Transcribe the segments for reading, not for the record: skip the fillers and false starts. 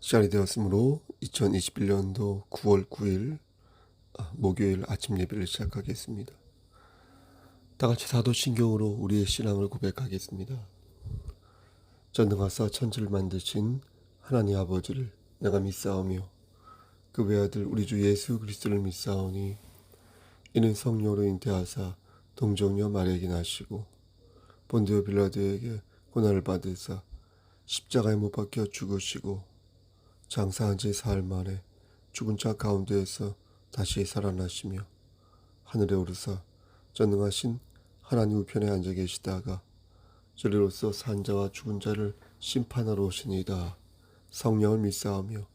시간이 되었으므로 2021년도 9월 9일 목요일 아침 예배를 시작하겠습니다. 다 같이 사도신경으로 우리의 신앙을 고백하겠습니다. 전능하사 천지를 만드신 하나님 아버지를 내가 믿사오며 그 외아들 우리 주 예수 그리스도를 믿사오니 이는 성령으로 잉태하사 동정녀 마리아에게 나시고 본디오 빌라도에게 고난을 받으사 십자가에 못 박혀 죽으시고 장사한 지 사흘 만에 죽은 자 가운데에서 다시 살아나시며 하늘에 오르사 전능하신 하나님 우편에 앉아 계시다가 저리로서 산 자와 죽은 자를 심판하러 오시니이다. 성령을 믿사오며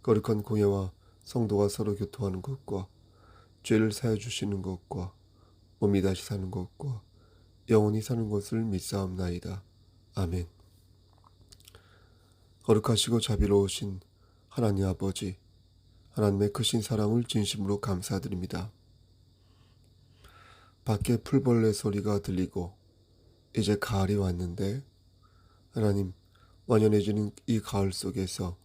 거룩한 공예와 성도가 서로 교통하는 것과 죄를 사해 주시는 것과 몸이 다시 사는 것과 영원히 사는 것을 믿사옵나이다. 아멘. 거룩하시고 자비로우신 하나님 아버지, 하나님의 크신 사랑을 진심으로 감사드립니다. 밖에 풀벌레 소리가 들리고 이제 가을이 왔는데 하나님, 완연해지는 이 가을 속에서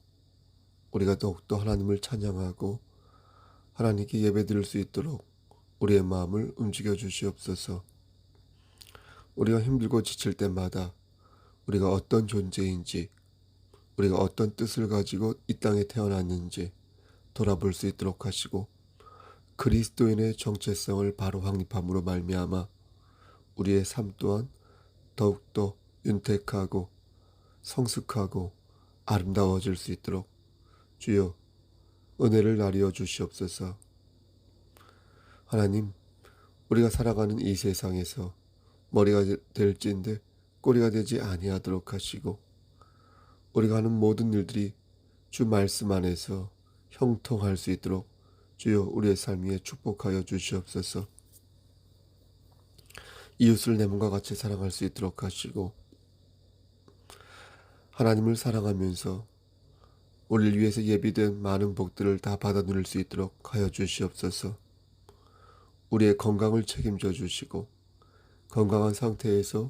우리가 더욱더 하나님을 찬양하고 하나님께 예배드릴 수 있도록 우리의 마음을 움직여 주시옵소서. 우리가 힘들고 지칠 때마다 우리가 어떤 존재인지, 우리가 어떤 뜻을 가지고 이 땅에 태어났는지 돌아볼 수 있도록 하시고 그리스도인의 정체성을 바로 확립함으로 말미암아 우리의 삶 또한 더욱더 윤택하고 성숙하고 아름다워질 수 있도록 주여 은혜를 나리어 주시옵소서. 하나님, 우리가 살아가는 이 세상에서 머리가 될진데 꼬리가 되지 아니하도록 하시고 우리가 하는 모든 일들이 주 말씀 안에서 형통할 수 있도록 주여 우리의 삶 위에 축복하여 주시옵소서. 이웃을 내 몸과 같이 사랑할 수 있도록 하시고 하나님을 사랑하면서 우리를 위해서 예비된 많은 복들을 다 받아 누릴 수 있도록 하여 주시옵소서. 우리의 건강을 책임져 주시고 건강한 상태에서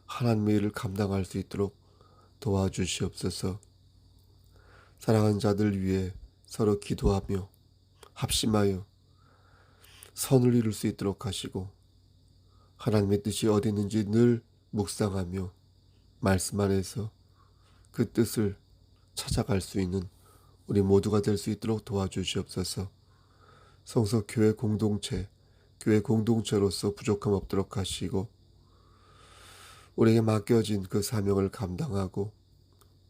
하나님의 일을 감당할 수 있도록 도와주시옵소서. 사랑하는 자들 위해 서로 기도하며 합심하여 선을 이룰 수 있도록 하시고 하나님의 뜻이 어디 있는지 늘 묵상하며 말씀 안에서 그 뜻을 찾아갈 수 있는 우리 모두가 될 수 있도록 도와주시옵소서. 성서 교회 공동체로서 부족함 없도록 하시고 우리에게 맡겨진 그 사명을 감당하고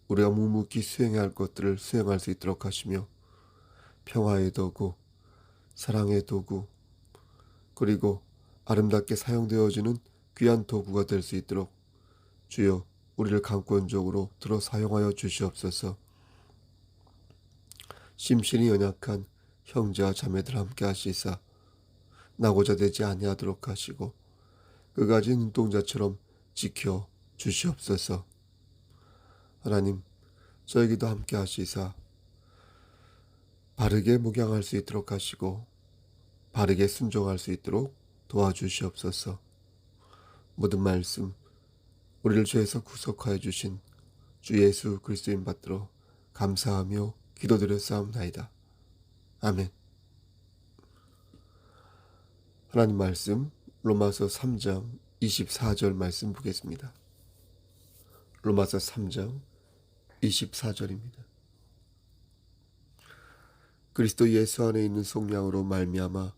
우리가 묵묵히 수행해야 할 것들을 수행할 수 있도록 하시며 평화의 도구, 사랑의 도구, 그리고 아름답게 사용되어지는 귀한 도구가 될 수 있도록 주여 우리를 강권적으로 들어 사용하여 주시옵소서. 심신이 연약한 형제와 자매들 함께 하시사 나고자 되지 아니하도록 하시고 그가지 눈동자처럼 지켜 주시옵소서. 하나님, 저에게도 함께 하시사 바르게 묵양할 수 있도록 하시고 바르게 순종할 수 있도록 도와주시옵소서. 모든 말씀 우리를 죄에서 구속하여 주신 주 예수 그리스도인 받들어 감사하며 기도드렸사옵나이다. 아멘. 하나님 말씀 로마서 3장 24절 말씀 보겠습니다. 로마서 3장 24절입니다. 그리스도 예수 안에 있는 속량으로 말미암아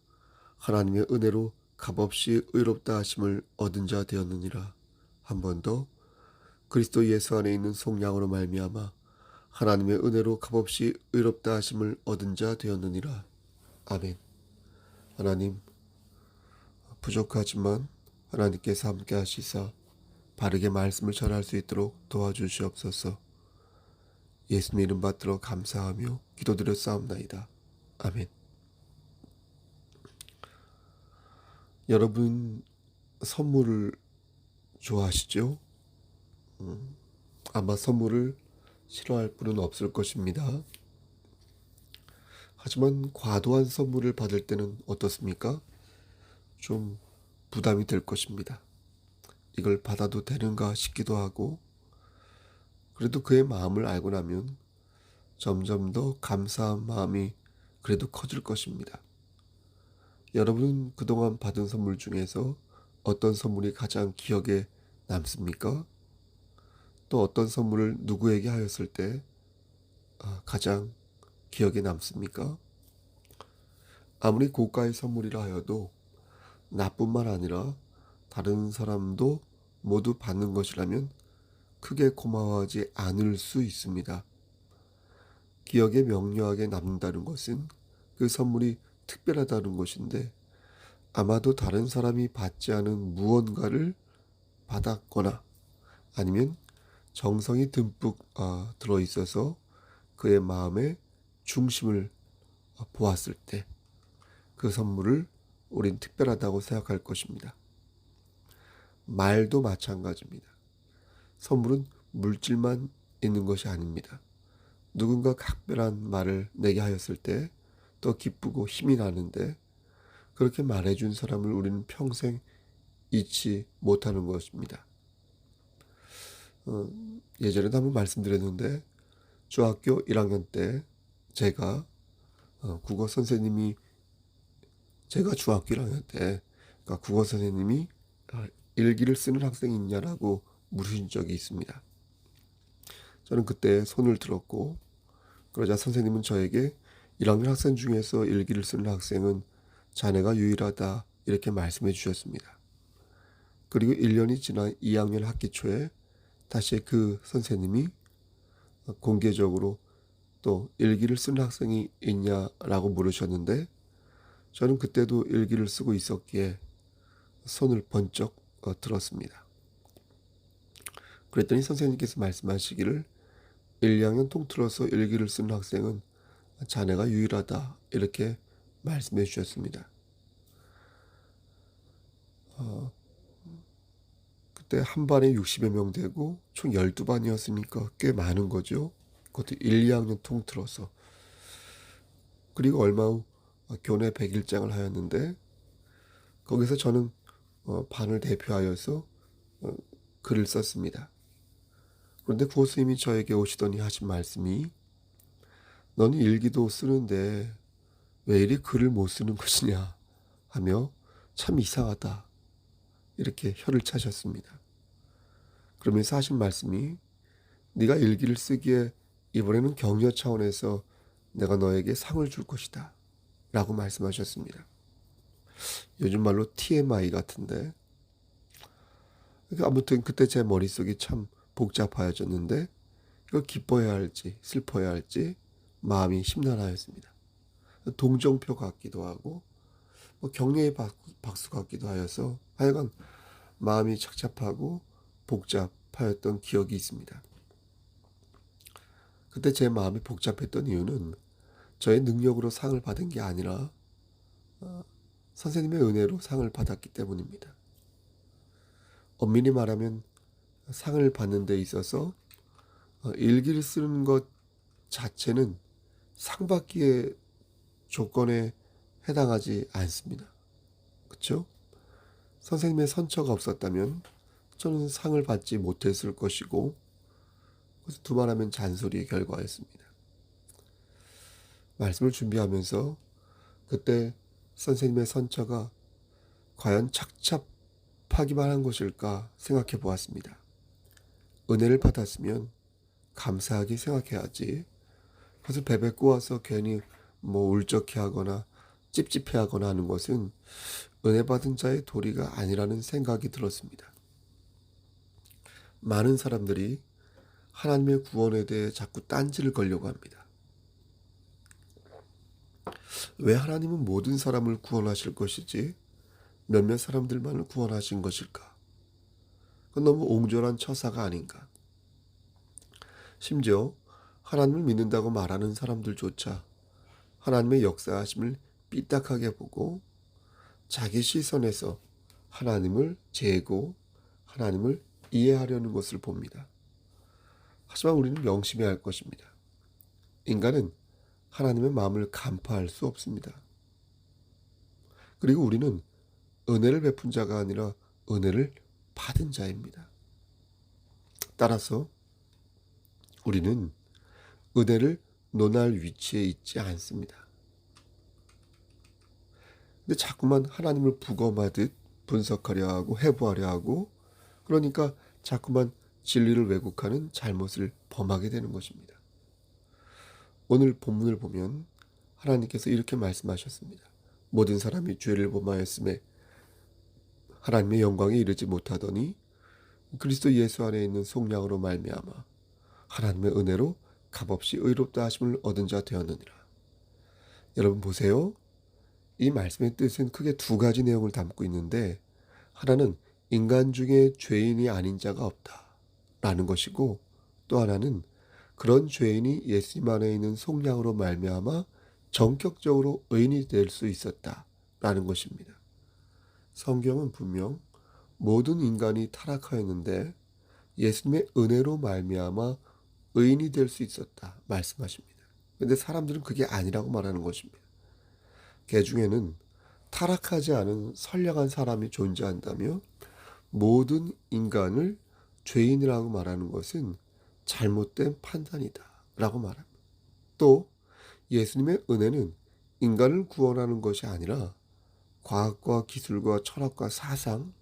하나님의 은혜로 값없이 의롭다 하심을 얻은 자 되었느니라. 한 번 더, 그리스도 예수 안에 있는 속량으로 말미암아 하나님의 은혜로 값없이 의롭다 하심을 얻은 자 되었느니라. 아멘. 하나님, 부족하지만 하나님께서 함께 하시사 바르게 말씀을 전할 수 있도록 도와주시옵소서. 예수님 이름 받들어 감사하며 기도드렸사옵나이다. 아멘. 여러분, 선물을 좋아하시죠? 아마 선물을 싫어할 분은 없을 것입니다. 하지만 과도한 선물을 받을 때는 어떻습니까? 좀 부담이 될 것입니다. 이걸 받아도 되는가 싶기도 하고, 그래도 그의 마음을 알고 나면 점점 더 감사한 마음이 그래도 커질 것입니다. 여러분은 그동안 받은 선물 중에서 어떤 선물이 가장 기억에 남습니까? 또 어떤 선물을 누구에게 하였을 때 가장 기억에 남습니까? 아무리 고가의 선물이라 하여도 나뿐만 아니라 다른 사람도 모두 받는 것이라면 크게 고마워하지 않을 수 있습니다. 기억에 명료하게 남는다는 것은 그 선물이 특별하다는 것인데, 아마도 다른 사람이 받지 않은 무언가를 받았거나 아니면 정성이 듬뿍 들어있어서 그의 마음의 중심을 보았을 때 그 선물을 우린 특별하다고 생각할 것입니다. 말도 마찬가지입니다. 선물은 물질만 있는 것이 아닙니다. 누군가 각별한 말을 내게 하였을 때 더 기쁘고 힘이 나는데, 그렇게 말해준 사람을 우리는 평생 잊지 못하는 것입니다. 예전에도 한번 말씀드렸는데, 중학교 1학년 때 제가 국어 선생님이 제가 중학교 1학년 때 그러니까 국어 선생님이 일기를 쓰는 학생이 있냐라고 물으신 적이 있습니다. 저는 그때 손을 들었고, 그러자 선생님은 저에게 1학년 학생 중에서 일기를 쓰는 학생은 자네가 유일하다 이렇게 말씀해 주셨습니다. 그리고 1년이 지난 2학년 학기 초에 다시 그 선생님이 공개적으로 또 일기를 쓰는 학생이 있냐라고 물으셨는데, 저는 그때도 일기를 쓰고 있었기에 손을 번쩍 들었습니다. 그랬더니 선생님께서 말씀하시기를 1, 2학년 통틀어서 일기를 쓰는 학생은 자네가 유일하다 이렇게 말씀해 주셨습니다. 그때 한 반에 60여 명 되고 총 12반이었으니까 꽤 많은 거죠. 그것도 1, 2학년 통틀어서. 그리고 얼마 후 교내 100일장을 하였는데, 거기서 저는 반을 대표하여서 글을 썼습니다. 그런데 국어 선생님이 저에게 오시더니 하신 말씀이, 너는 일기도 쓰는데 왜 이리 글을 못 쓰는 것이냐 하며 참 이상하다 이렇게 혀를 차셨습니다. 그러면서 하신 말씀이, 네가 일기를 쓰기에 이번에는 격려 차원에서 내가 너에게 상을 줄 것이다 라고 말씀하셨습니다. 요즘 말로 TMI 같은데, 아무튼 그때 제 머릿속이 참 복잡하여졌는데, 이걸 기뻐해야 할지 슬퍼해야 할지 마음이 심란하였습니다. 동정표 같기도 하고 격려의 박수 같기도 하여서 하여간 마음이 착잡하고 복잡하였던 기억이 있습니다. 그때 제 마음이 복잡했던 이유는 저의 능력으로 상을 받은 게 아니라 선생님의 은혜로 상을 받았기 때문입니다. 엄밀히 말하면 상을 받는 데 있어서 일기를 쓰는 것 자체는 상 받기의 조건에 해당하지 않습니다. 그렇죠? 선생님의 선처가 없었다면 저는 상을 받지 못했을 것이고, 그래서 두말하면 잔소리의 결과였습니다. 말씀을 준비하면서 그때 선생님의 선처가 과연 착잡하기만 한 것일까 생각해 보았습니다. 은혜를 받았으면 감사하게 생각해야지, 그래서 베베 꼬아서 괜히 울적해하거나 찝찝해하거나 하는 것은 은혜 받은 자의 도리가 아니라는 생각이 들었습니다. 많은 사람들이 하나님의 구원에 대해 자꾸 딴지를 걸려고 합니다. 왜 하나님은 모든 사람을 구원하실 것이지 몇몇 사람들만을 구원하신 것일까? 그건 너무 옹졸한 처사가 아닌가? 심지어 하나님을 믿는다고 말하는 사람들조차 하나님의 역사하심을 삐딱하게 보고 자기 시선에서 하나님을 재고 하나님을 이해하려는 것을 봅니다. 하지만 우리는 명심해야 할 것입니다. 인간은 하나님의 마음을 간파할 수 없습니다. 그리고 우리는 은혜를 베푼 자가 아니라 은혜를 받은 자입니다. 따라서 우리는 은혜를 논할 위치에 있지 않습니다. 근데 자꾸만 하나님을 부검하듯 분석하려 하고 해부하려 하고, 그러니까 자꾸만 진리를 왜곡하는 잘못을 범하게 되는 것입니다. 오늘 본문을 보면 하나님께서 이렇게 말씀하셨습니다. 모든 사람이 죄를 범하였음에 하나님의 영광에 이르지 못하더니 그리스도 예수 안에 있는 속량으로 말미암아 하나님의 은혜로 값없이 의롭다 하심을 얻은 자 되었느니라. 여러분 보세요. 이 말씀의 뜻은 크게 두 가지 내용을 담고 있는데, 하나는 인간 중에 죄인이 아닌 자가 없다라는 것이고, 또 하나는 그런 죄인이 예수님 안에 있는 속량으로 말미암아 전격적으로 의인이 될 수 있었다라는 것입니다. 성경은 분명 모든 인간이 타락하였는데 예수님의 은혜로 말미암아 의인이 될 수 있었다 말씀하십니다. 그런데 사람들은 그게 아니라고 말하는 것입니다. 개 중에는 타락하지 않은 선량한 사람이 존재한다며 모든 인간을 죄인이라고 말하는 것은 잘못된 판단이다 라고 말합니다. 또 예수님의 은혜는 인간을 구원하는 것이 아니라 과학과 기술과 철학과 사상,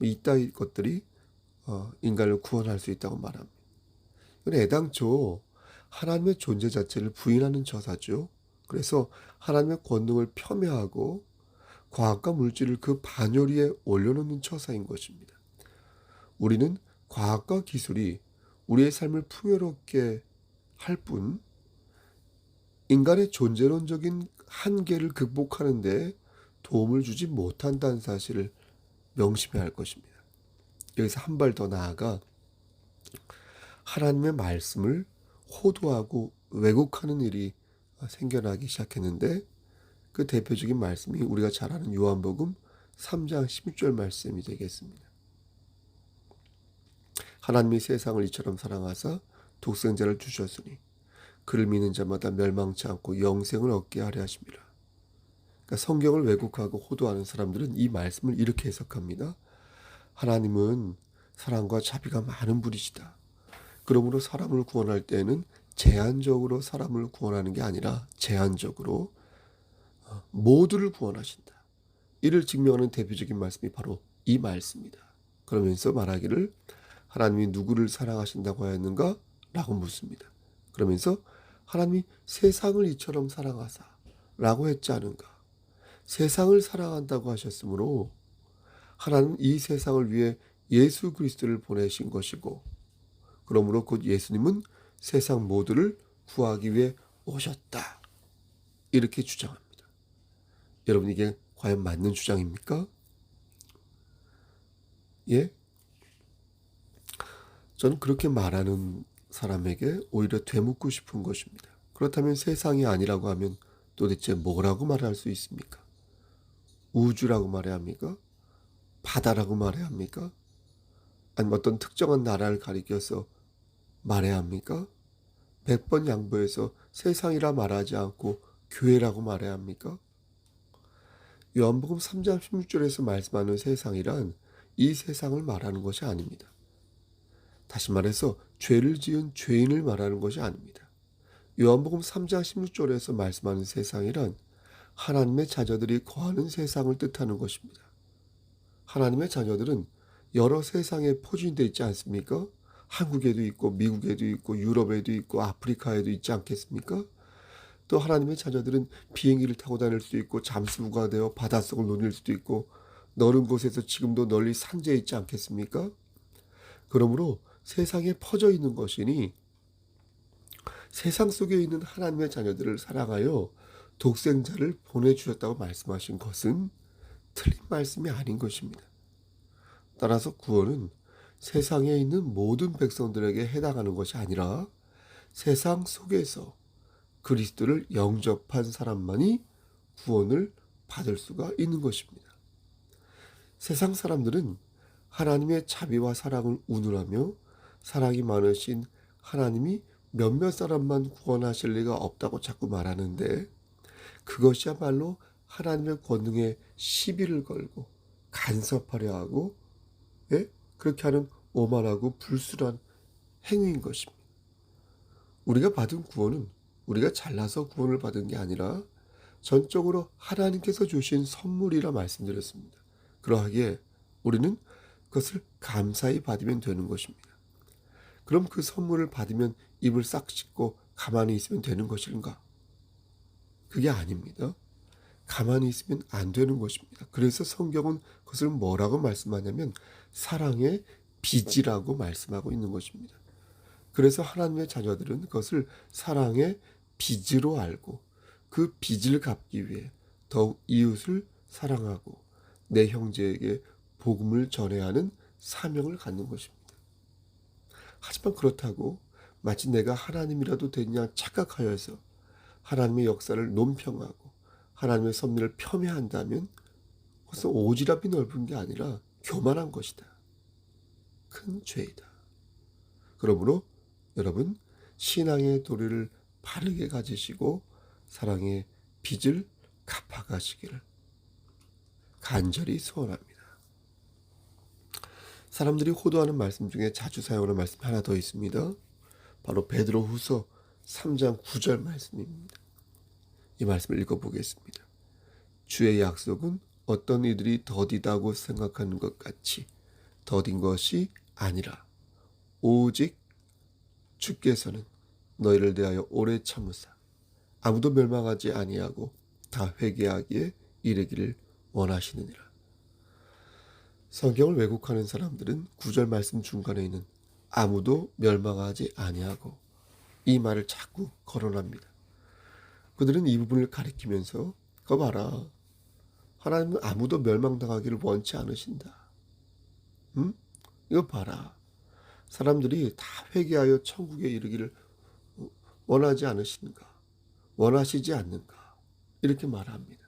이따위 것들이 인간을 구원할 수 있다고 말합니다. 이건 애당초 하나님의 존재 자체를 부인하는 처사죠. 그래서 하나님의 권능을 폄훼하고 과학과 물질을 그 반열 위에 올려놓는 처사인 것입니다. 우리는 과학과 기술이 우리의 삶을 풍요롭게 할 뿐, 인간의 존재론적인 한계를 극복하는 데 도움을 주지 못한다는 사실을 명심해야 할 것입니다. 여기서 한 발 더 나아가 하나님의 말씀을 호도하고 왜곡하는 일이 생겨나기 시작했는데, 그 대표적인 말씀이 우리가 잘 아는 요한복음 3장 16절 말씀이 되겠습니다. 하나님이 세상을 이처럼 사랑하사 독생자를 주셨으니 그를 믿는 자마다 멸망치 않고 영생을 얻게 하려 하심이라. 그러니까 성경을 왜곡하고 호도하는 사람들은 이 말씀을 이렇게 해석합니다. 하나님은 사랑과 자비가 많은 분이시다. 그러므로 사람을 구원할 때에는 제한적으로 사람을 구원하는 게 아니라 제한적으로 모두를 구원하신다. 이를 증명하는 대표적인 말씀이 바로 이 말씀입니다. 그러면서 말하기를 하나님이 누구를 사랑하신다고 하였는가? 라고 묻습니다. 그러면서 하나님이 세상을 이처럼 사랑하사 라고 했지 않은가? 세상을 사랑한다고 하셨으므로 하나님은 이 세상을 위해 예수 그리스도를 보내신 것이고, 그러므로 곧 예수님은 세상 모두를 구하기 위해 오셨다. 이렇게 주장합니다. 여러분, 이게 과연 맞는 주장입니까? 예? 저는 그렇게 말하는 사람에게 오히려 되묻고 싶은 것입니다. 그렇다면 세상이 아니라고 하면 도대체 뭐라고 말할 수 있습니까? 우주라고 말해야 합니까? 바다라고 말해야 합니까? 아니면 어떤 특정한 나라를 가리켜서 말해야 합니까? 100번 양보해서 세상이라 말하지 않고 교회라고 말해야 합니까? 요한복음 3장 16절에서 말씀하는 세상이란 이 세상을 말하는 것이 아닙니다. 다시 말해서 죄를 지은 죄인을 말하는 것이 아닙니다. 요한복음 3장 16절에서 말씀하는 세상이란 하나님의 자녀들이 거하는 세상을 뜻하는 것입니다. 하나님의 자녀들은 여러 세상에 포진되어 있지 않습니까? 한국에도 있고 미국에도 있고 유럽에도 있고 아프리카에도 있지 않겠습니까? 또 하나님의 자녀들은 비행기를 타고 다닐 수도 있고 잠수부가 되어 바닷속을 노닐 수도 있고 넓은 곳에서 지금도 널리 산재해 있지 않겠습니까? 그러므로 세상에 퍼져 있는 것이니 세상 속에 있는 하나님의 자녀들을 사랑하여 독생자를 보내주셨다고 말씀하신 것은 틀린 말씀이 아닌 것입니다. 따라서 구원은 세상에 있는 모든 백성들에게 해당하는 것이 아니라 세상 속에서 그리스도를 영접한 사람만이 구원을 받을 수가 있는 것입니다. 세상 사람들은 하나님의 자비와 사랑을 운운하며 사랑이 많으신 하나님이 몇몇 사람만 구원하실 리가 없다고 자꾸 말하는데, 그것이야말로 하나님의 권능에 시비를 걸고 간섭하려 하고 그렇게 하는 오만하고 불순한 행위인 것입니다. 우리가 받은 구원은 우리가 잘나서 구원을 받은 게 아니라 전적으로 하나님께서 주신 선물이라 말씀드렸습니다. 그러하기에 우리는 그것을 감사히 받으면 되는 것입니다. 그럼 그 선물을 받으면 입을 싹 씻고 가만히 있으면 되는 것인가? 그게 아닙니다. 가만히 있으면 안 되는 것입니다. 그래서 성경은 그것을 뭐라고 말씀하냐면 사랑의 빚이라고 말씀하고 있는 것입니다. 그래서 하나님의 자녀들은 그것을 사랑의 빚으로 알고 그 빚을 갚기 위해 더욱 이웃을 사랑하고 내 형제에게 복음을 전해야 하는 사명을 갖는 것입니다. 하지만 그렇다고 마치 내가 하나님이라도 됐냐 착각하여서 하나님의 역사를 논평하고 하나님의 섭리를 폄훼한다면 그것은 오지랖이 넓은 게 아니라 교만한 것이다. 큰 죄이다. 그러므로 여러분 신앙의 도리를 바르게 가지시고 사랑의 빚을 갚아가시기를 간절히 소원합니다. 사람들이 호도하는 말씀 중에 자주 사용하는 말씀이 하나 더 있습니다. 바로 베드로후서 3장 9절 말씀입니다. 이 말씀을 읽어보겠습니다. 주의 약속은 어떤 이들이 더디다고 생각하는 것 같이 더딘 것이 아니라 오직 주께서는 너희를 대하여 오래 참으사 아무도 멸망하지 아니하고 다 회개하기에 이르기를 원하시느니라. 성경을 왜곡하는 사람들은 9절 말씀 중간에 있는 아무도 멸망하지 아니하고 이 말을 자꾸 거론합니다. 그들은 이 부분을 가리키면서 그거 봐라. 하나님은 아무도 멸망당하기를 원치 않으신다. 응? 이거 봐라. 사람들이 다 회개하여 천국에 이르기를 원하지 않으신가? 원하시지 않는가? 이렇게 말합니다.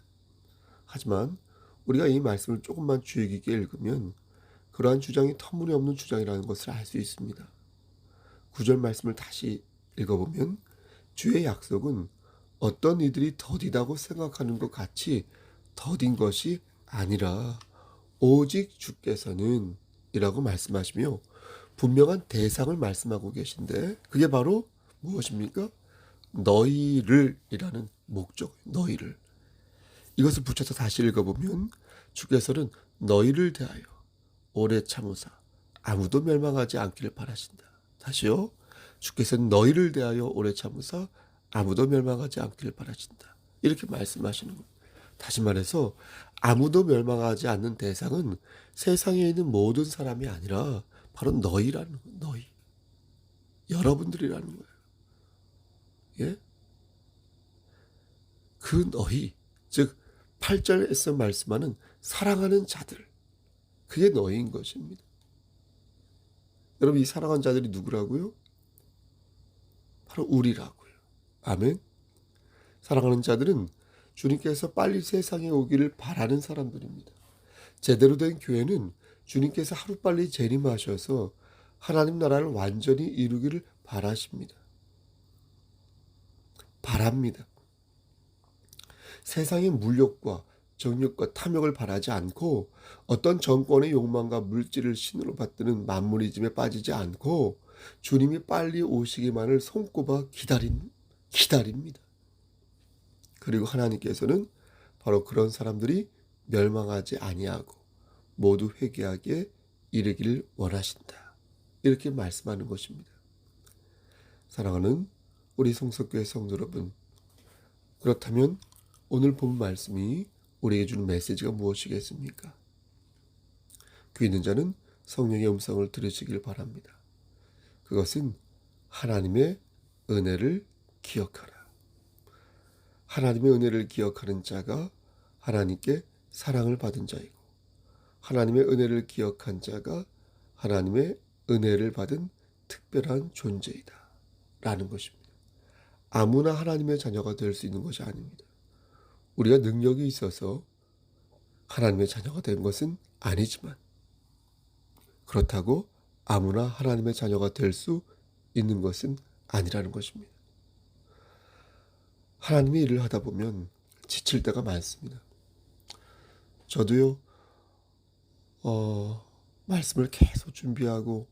하지만 우리가 이 말씀을 조금만 주의 깊게 읽으면 그러한 주장이 터무니없는 주장이라는 것을 알 수 있습니다. 9절 말씀을 다시 읽어보면 주의 약속은 어떤 이들이 더디다고 생각하는 것 같이 더딘 것이 아니라 오직 주께서는 이라고 말씀하시며 분명한 대상을 말씀하고 계신데 그게 바로 무엇입니까? 너희를 이라는 목적, 너희를. 이것을 붙여서 다시 읽어보면 주께서는 너희를 대하여 오래 참으사 아무도 멸망하지 않기를 바라신다. 다시요. 주께서는 너희를 대하여 오래 참으사 아무도 멸망하지 않기를 바라신다. 이렇게 말씀하시는 겁니다. 다시 말해서 아무도 멸망하지 않는 대상은 세상에 있는 모든 사람이 아니라 바로 너희라는 거예요. 너희. 여러분들이라는 거예요. 예? 그 너희, 즉 8절에서 말씀하는 사랑하는 자들, 그게 너희인 것입니다. 여러분 이 사랑하는 자들이 누구라고요? 바로 우리라고요. 아멘. 사랑하는 자들은 주님께서 빨리 세상에 오기를 바라는 사람들입니다. 제대로 된 교회는 주님께서 하루빨리 재림하셔서 하나님 나라를 완전히 이루기를 바라십니다. 바랍니다. 세상의 물욕과 정욕과 탐욕을 바라지 않고 어떤 정권의 욕망과 물질을 신으로 받드는 만무리즘에 빠지지 않고 주님이 빨리 오시기만을 손꼽아 기다립니다. 그리고 하나님께서는 바로 그런 사람들이 멸망하지 아니하고 모두 회개하기에 이르기를 원하신다. 이렇게 말씀하는 것입니다. 사랑하는 우리 성석교회 성도 여러분, 그렇다면 오늘 본 말씀이 우리에게 주는 메시지가 무엇이겠습니까? 귀 있는 자는 성령의 음성을 들으시길 바랍니다. 그것은 하나님의 은혜를 기억하라. 하나님의 은혜를 기억하는 자가 하나님께 사랑을 받은 자이고 하나님의 은혜를 기억한 자가 하나님의 은혜를 받은 특별한 존재이다 라는 것입니다. 아무나 하나님의 자녀가 될 수 있는 것이 아닙니다. 우리가 능력이 있어서 하나님의 자녀가 된 것은 아니지만 그렇다고 아무나 하나님의 자녀가 될 수 있는 것은 아니라는 것입니다. 하나님의 일을 하다 보면 지칠 때가 많습니다. 저도요, 말씀을 계속 준비하고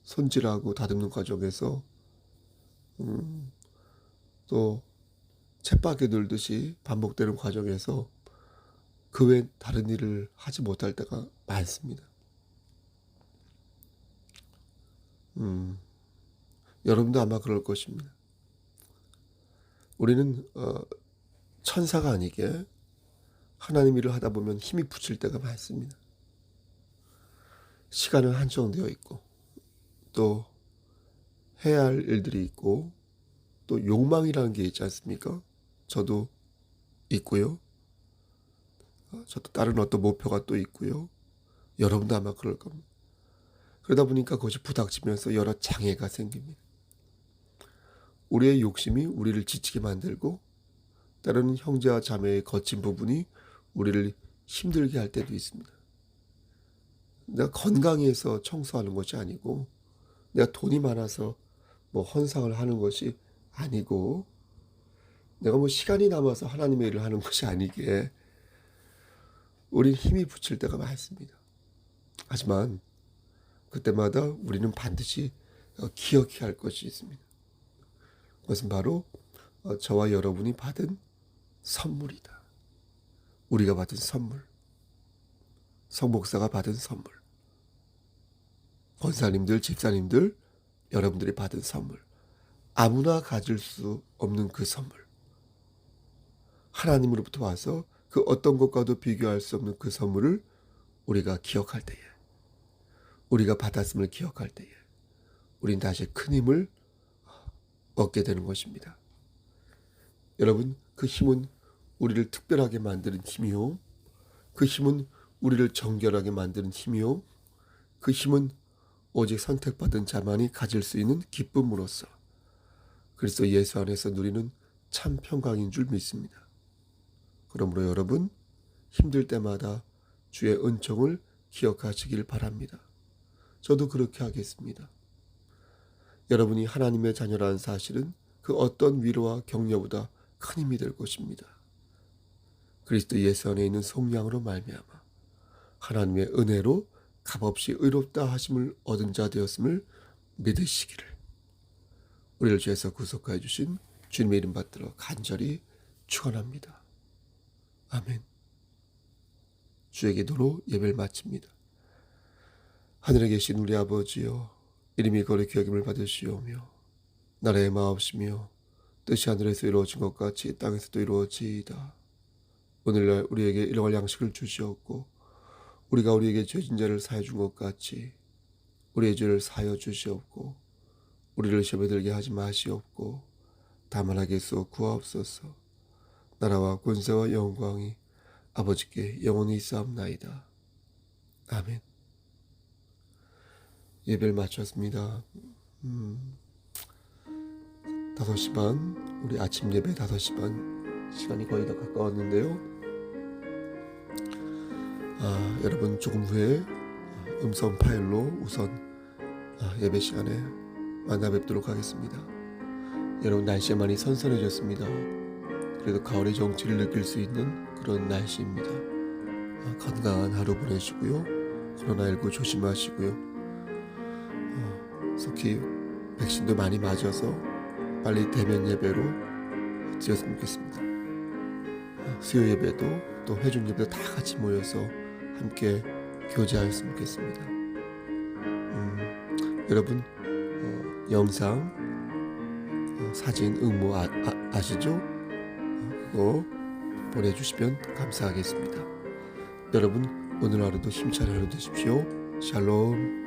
손질하고 다듬는 과정에서 또 쳇바퀴 돌듯이 반복되는 과정에서 그 외 다른 일을 하지 못할 때가 많습니다. 여러분도 아마 그럴 것입니다. 우리는 천사가 아니게 하나님 일을 하다 보면 힘이 붙일 때가 많습니다. 시간은 한정되어 있고 또 해야 할 일들이 있고 또 욕망이라는 게 있지 않습니까? 저도 있고요. 저도 다른 어떤 목표가 또 있고요. 여러분도 아마 그럴 겁니다. 그러다 보니까 그것이 부닥치면서 여러 장애가 생깁니다. 우리의 욕심이 우리를 지치게 만들고 때로는 형제와 자매의 거친 부분이 우리를 힘들게 할 때도 있습니다. 내가 건강해서 청소하는 것이 아니고 내가 돈이 많아서 뭐 헌상을 하는 것이 아니고 내가 뭐 시간이 남아서 하나님의 일을 하는 것이 아니게 우린 힘이 붙일 때가 많습니다. 하지만 그때마다 우리는 반드시 기억해야 할 것이 있습니다. 그것은 바로 저와 여러분이 받은 선물이다. 우리가 받은 선물, 성목사가 받은 선물, 권사님들, 집사님들, 여러분들이 받은 선물, 아무나 가질 수 없는 그 선물, 하나님으로부터 와서 그 어떤 것과도 비교할 수 없는 그 선물을 우리가 기억할 때에, 우리가 받았음을 기억할 때에 우린 다시 큰 힘을 얻게 되는 것입니다. 여러분, 그 힘은 우리를 특별하게 만드는 힘이요, 그 힘은 우리를 정결하게 만드는 힘이요, 그 힘은 오직 선택받은 자만이 가질 수 있는 기쁨으로서 그리스도 예수 안에서 누리는 참 평강인 줄 믿습니다. 그러므로 여러분, 힘들 때마다 주의 은총을 기억하시길 바랍니다. 저도 그렇게 하겠습니다. 여러분이 하나님의 자녀라는 사실은 그 어떤 위로와 격려보다 큰 힘이 될 것입니다. 그리스도 예수 안에 있는 속량으로 말미암아 하나님의 은혜로 값없이 의롭다 하심을 얻은 자 되었음을 믿으시기를 우리를 주에서 구속하여 주신 주님의 이름 받들어 간절히 축원합니다. 아멘. 주의 기도로 예배를 마칩니다. 하늘에 계신 우리 아버지여, 이름이 거룩히 여김을 받으시오며 나라의 마옵시며 뜻이 하늘에서 이루어진 것 같이 땅에서도 이루어지이다. 오늘날 우리에게 일용할 양식을 주시옵고 우리가 우리에게 죄진 자를 사하여 준 것 같이 우리의 죄를 사하여 주시옵고 우리를 시험에 들게 하지 마시옵고 다만 하게서 구하옵소서. 나라와 권세와 영광이 아버지께 영원히 있사옵나이다. 아멘. 예배를 마쳤습니다. 5시 반, 우리 아침 예배 5시 반 시간이 거의 다 가까웠는데요. 여러분 조금 후에 음성 파일로 우선 예배 시간에 만나 뵙도록 하겠습니다. 여러분 날씨가 많이 선선해졌습니다. 그래도 가을의 정취를 느낄 수 있는 그런 날씨입니다. 건강한 하루 보내시고요. 코로나19 조심하시고요. 속히 백신도 많이 맞아서 빨리 대면 예배로 드렸으면 좋겠습니다. 수요 예배도 또 회중 예배도 다 같이 모여서 함께 교제하였으면 좋겠습니다. 여러분 영상, 사진, 응모 아시죠? 그거 보내주시면 감사하겠습니다. 여러분 오늘 하루도 힘찬 하루 되십시오. 샬롬.